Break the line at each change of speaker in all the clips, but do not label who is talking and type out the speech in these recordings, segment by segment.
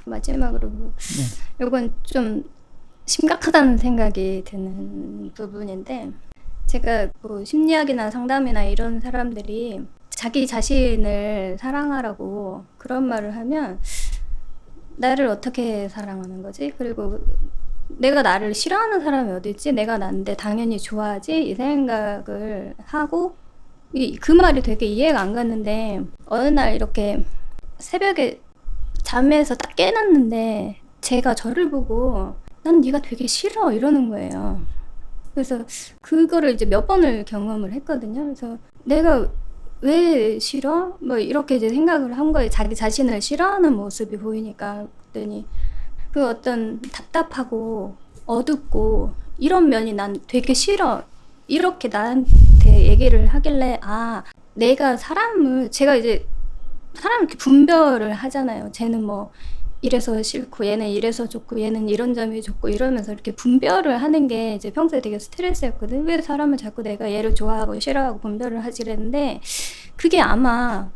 마지막으로 이건 좀 심각하다는 생각이 드는 부분인데, 제가 뭐 심리학이나 상담이나 이런 사람들이 자기 자신을 사랑하라고 그런 말을 하면 나를 어떻게 사랑하는 거지? 그리고 내가 나를 싫어하는 사람이 어디 있지? 내가 난데 당연히 좋아하지? 이 생각을 하고 그 말이 되게 이해가 안 갔는데, 어느 날 이렇게 새벽에 잠에서 딱 깨놨는데 제가 저를 보고 난 네가 되게 싫어 이러는 거예요. 그래서 그거를 이제 몇 번을 경험을 했거든요. 그래서 내가 왜 싫어? 뭐 이렇게 이제 생각을 한 거예요. 자기 자신을 싫어하는 모습이 보이니까. 그랬더니 그 어떤 답답하고 어둡고 이런 면이 난 되게 싫어, 이렇게 나한테 얘기를 하길래, 아, 내가 제가 이제 사람 이렇게 분별을 하잖아요. 쟤는 뭐 이래서 싫고 얘는 이래서 좋고 얘는 이런 점이 좋고 이러면서 이렇게 분별을 하는 게 이제 평소에 되게 스트레스였거든. 왜 사람을 자꾸 내가 얘를 좋아하고 싫어하고 분별을 하지 그랬는데, 그게 아마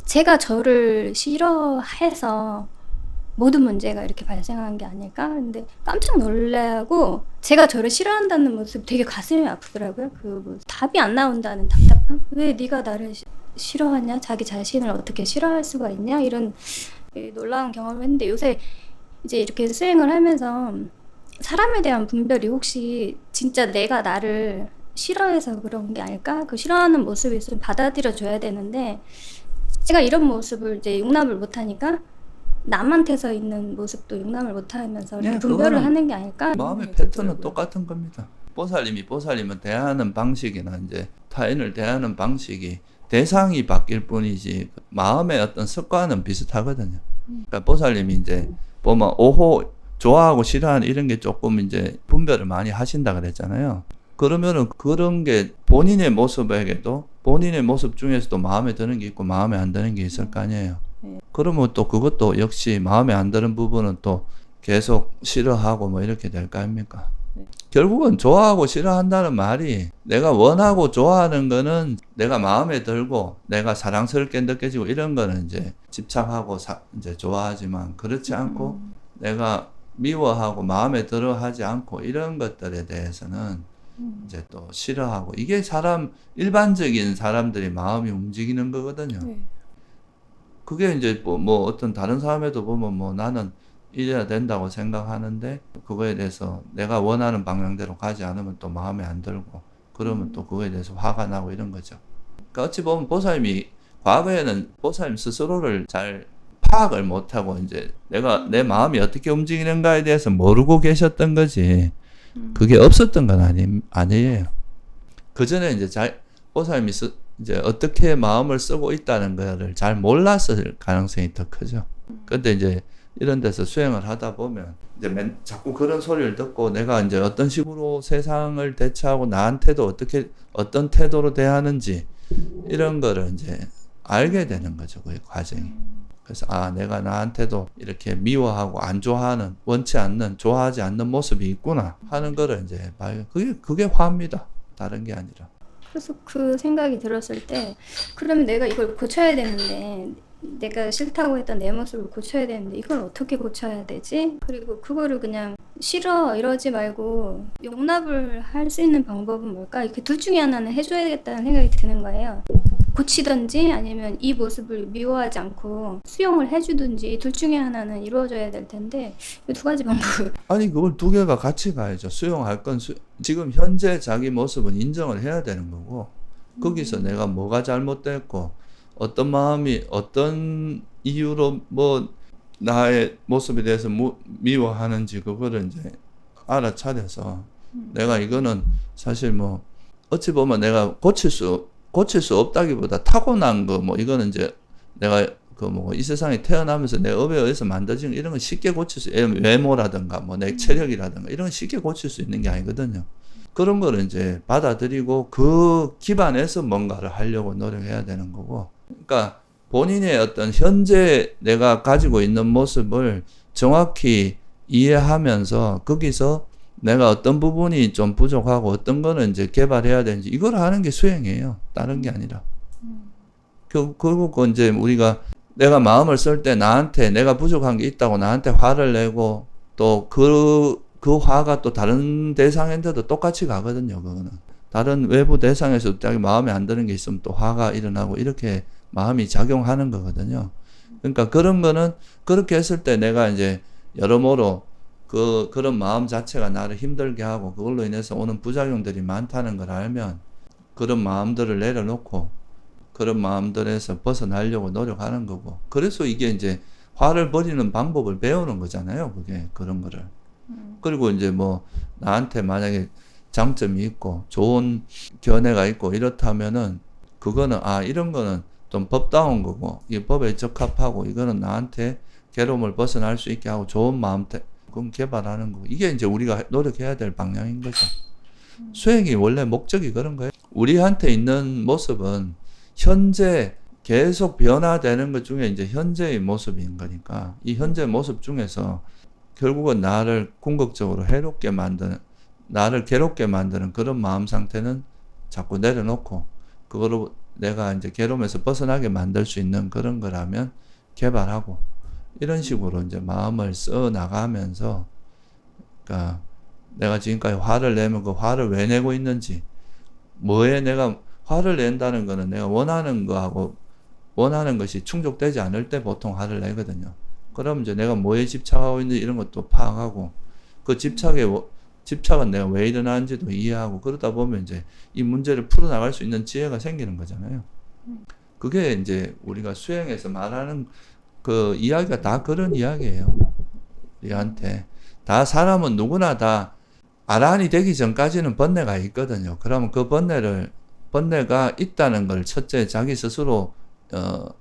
제가 저를 싫어해서 모든 문제가 이렇게 발생한 게 아닐까? 근데 깜짝 놀라고, 제가 저를 싫어한다는 모습 되게 가슴이 아프더라고요. 뭐 답이 안 나온다는 답답함? 왜 네가 나를 싫어하냐? 자기 자신을 어떻게 싫어할 수가 있냐? 이런 놀라운 경험을 했는데, 요새 이제 이렇게 수행을 하면서 사람에 대한 분별이 혹시 진짜 내가 나를 싫어해서 그런 게 아닐까? 그 싫어하는 모습이 있으면 받아들여 줘야 되는데, 제가 이런 모습을 이제 용납을 못하니까 남한테서 있는 모습도 용납을 못하면서
네,
분별을 하는 게 아닐까?
마음의 패턴은 똑같은 겁니다. 보살님은 대하는 방식이나 이제 타인을 대하는 방식이 대상이 바뀔 뿐이지 마음의 어떤 습관은 비슷하거든요. 그러니까 보살님이 이제 보면 좋아하고 싫어하는 이런 게 조금 이제 분별을 많이 하신다 그랬잖아요. 그러면은 그런 게 본인의 모습에게도 본인의 모습 중에서도 마음에 드는 게 있고 마음에 안 드는 게 있을 거 아니에요. 그러면 또 그것도 역시 마음에 안 드는 부분은 또 계속 싫어하고 뭐 이렇게 될 거 아닙니까? 결국은 좋아하고 싫어한다는 말이, 내가 원하고 좋아하는 거는 내가 마음에 들고 내가 사랑스럽게 느껴지고 이런 거는 이제 집착하고 이제 좋아하지만, 그렇지 않고 내가 미워하고 마음에 들어 하지 않고 이런 것들에 대해서는 이제 또 싫어하고, 이게 일반적인 사람들이 마음이 움직이는 거거든요. 그게 이제 뭐 어떤 다른 사람에도 보면 뭐 나는 이래야 된다고 생각하는데 그거에 대해서 내가 원하는 방향대로 가지 않으면 또 마음에 안 들고, 그러면 또 그거에 대해서 화가 나고 이런 거죠. 그러니까 어찌 보면 보살님이 과거에는 보살님 스스로를 잘 파악을 못하고 이제 내 마음이 어떻게 움직이는가에 대해서 모르고 계셨던 거지, 그게 없었던 건 아니에요. 그 전에 이제 보살님이 이제 어떻게 마음을 쓰고 있다는 거를 잘 몰랐을 가능성이 더 크죠. 근데 이제 이런 데서 수행을 하다 보면 이제 자꾸 그런 소리를 듣고 내가 이제 어떤 식으로 세상을 대처하고 나한테도 어떤 태도로 대하는지 이런 거를 이제 알게 되는 거죠. 그 과정이. 그래서 내가 나한테도 이렇게 미워하고 안 좋아하는, 원치 않는, 좋아하지 않는 모습이 있구나 하는 거를 이제 그게 화입니다. 다른 게 아니라.
그래서 그 생각이 들었을 때, 그러면 내가 이걸 고쳐야 되는데, 내가 싫다고 했던 내 모습을 고쳐야 되는데 이걸 어떻게 고쳐야 되지? 그리고 그거를 그냥 싫어 이러지 말고 용납을 할 수 있는 방법은 뭘까? 이렇게 둘 중에 하나는 해줘야겠다는 생각이 드는 거예요. 고치든지 아니면 이 모습을 미워하지 않고 수용을 해주든지, 둘 중에 하나는 이루어져야 될 텐데, 이 두 가지 방법.
아니 그걸 두 개가 같이 가야죠. 수용할 건 지금 현재 자기 모습은 인정을 해야 되는 거고, 거기서 내가 뭐가 잘못됐고 어떤 마음이 어떤 이유로 뭐 나의 모습에 대해서 미워하는지 그거를 이제 알아차려서 내가 이거는 사실 뭐 어찌 보면 내가 고칠 수 없다기보다 타고난 거, 뭐 이거는 이제 내가 이 세상에 태어나면서 내 업에 의해서 만들어진 이런 건 쉽게 고칠 수, 외모라든가 뭐 내 체력이라든가 이런 건 쉽게 고칠 수 있는 게 아니거든요. 그런 거를 이제 받아들이고 그 기반에서 뭔가를 하려고 노력해야 되는 거고, 그러니까 본인의 어떤 현재 내가 가지고 있는 모습을 정확히 이해하면서 거기서 내가 어떤 부분이 좀 부족하고 어떤 거는 이제 개발해야 되는지 이걸 하는 게 수행이에요. 다른 게 아니라. 결국 이제 우리가 내가 마음을 쓸 때 나한테 내가 부족한 게 있다고 나한테 화를 내고 또 그 화가 또 다른 대상한테도 똑같이 가거든요. 그거는 다른 외부 대상에서 자기 마음에 안 드는 게 있으면 또 화가 일어나고 이렇게 마음이 작용하는 거거든요. 그러니까 그런 거는 그렇게 했을 때 내가 이제 여러모로 그런 마음 자체가 나를 힘들게 하고 그걸로 인해서 오는 부작용들이 많다는 걸 알면 그런 마음들을 내려놓고 그런 마음들에서 벗어나려고 노력하는 거고. 그래서 이게 이제 화를 버리는 방법을 배우는 거잖아요. 그게 그런 거를. 그리고 이제 뭐 나한테 만약에 장점이 있고 좋은 견해가 있고 이렇다면은 그거는 이런 거는 좀 법다운 거고 이 법에 적합하고 이거는 나한테 괴로움을 벗어날 수 있게 하고 좋은 마음 그건 개발하는 거고 이게 이제 우리가 노력해야 될 방향인 거죠. 수행이 원래 목적이 그런 거예요. 우리한테 있는 모습은 현재 계속 변화되는 것 중에 이제 현재의 모습인 거니까 이 현재 모습 중에서 결국은 나를 궁극적으로 해롭게 만드는 나를 괴롭게 만드는 그런 마음 상태는 자꾸 내려놓고 그거로 내가 이제 괴로움에서 벗어나게 만들 수 있는 그런 거라면 개발하고 이런 식으로 이제 마음을 써 나가면서 그러니까 내가 지금까지 화를 내면 그 화를 왜 내고 있는지 뭐에 내가 화를 낸다는 거는 내가 원하는 거하고 원하는 것이 충족되지 않을 때 보통 화를 내거든요. 그럼 이제 내가 뭐에 집착하고 있는지 이런 것도 파악하고 그 집착은 내가 왜 일어나는지도 이해하고 그러다 보면 이제 이 문제를 풀어나갈 수 있는 지혜가 생기는 거잖아요. 그게 이제 우리가 수행에서 말하는 그 이야기가 다 그런 이야기예요. 우리한테. 다 사람은 누구나 다 아란이 되기 전까지는 번뇌가 있거든요. 그러면 그 번뇌가 있다는 걸 첫째 자기 스스로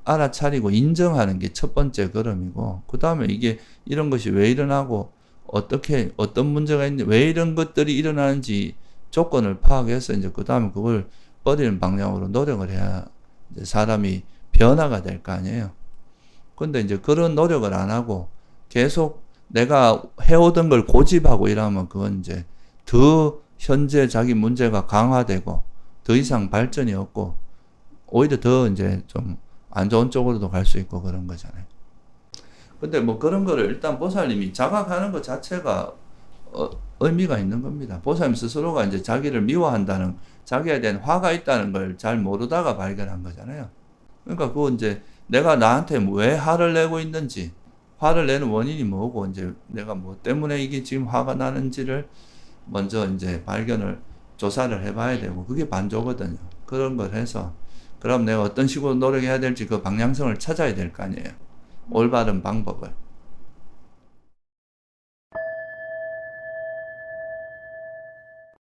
알아차리고 인정하는 게 첫 번째 걸음이고, 그 다음에 이게 이런 것이 왜 일어나고, 어떤 문제가 있는지, 왜 이런 것들이 일어나는지 조건을 파악해서 이제 그 다음에 그걸 버리는 방향으로 노력을 해야 이제 사람이 변화가 될 거 아니에요. 근데 이제 그런 노력을 안 하고 계속 내가 해오던 걸 고집하고 이러면 그건 이제 더 현재 자기 문제가 강화되고 더 이상 발전이 없고 오히려 더 이제 좀 안 좋은 쪽으로도 갈 수 있고 그런 거잖아요. 근데 뭐 그런 거를 일단 보살님이 자각하는 것 자체가 의미가 있는 겁니다. 보살님 스스로가 이제 자기를 미워한다는, 자기에 대한 화가 있다는 걸 잘 모르다가 발견한 거잖아요. 그러니까 그거 이제 내가 나한테 왜 화를 내고 있는지, 화를 내는 원인이 뭐고, 이제 내가 뭐 때문에 이게 지금 화가 나는지를 먼저 이제 조사를 해봐야 되고, 그게 반조거든요. 그런 걸 해서, 그럼 내가 어떤 식으로 노력해야 될지 그 방향성을 찾아야 될 거 아니에요. 올바른 방법을.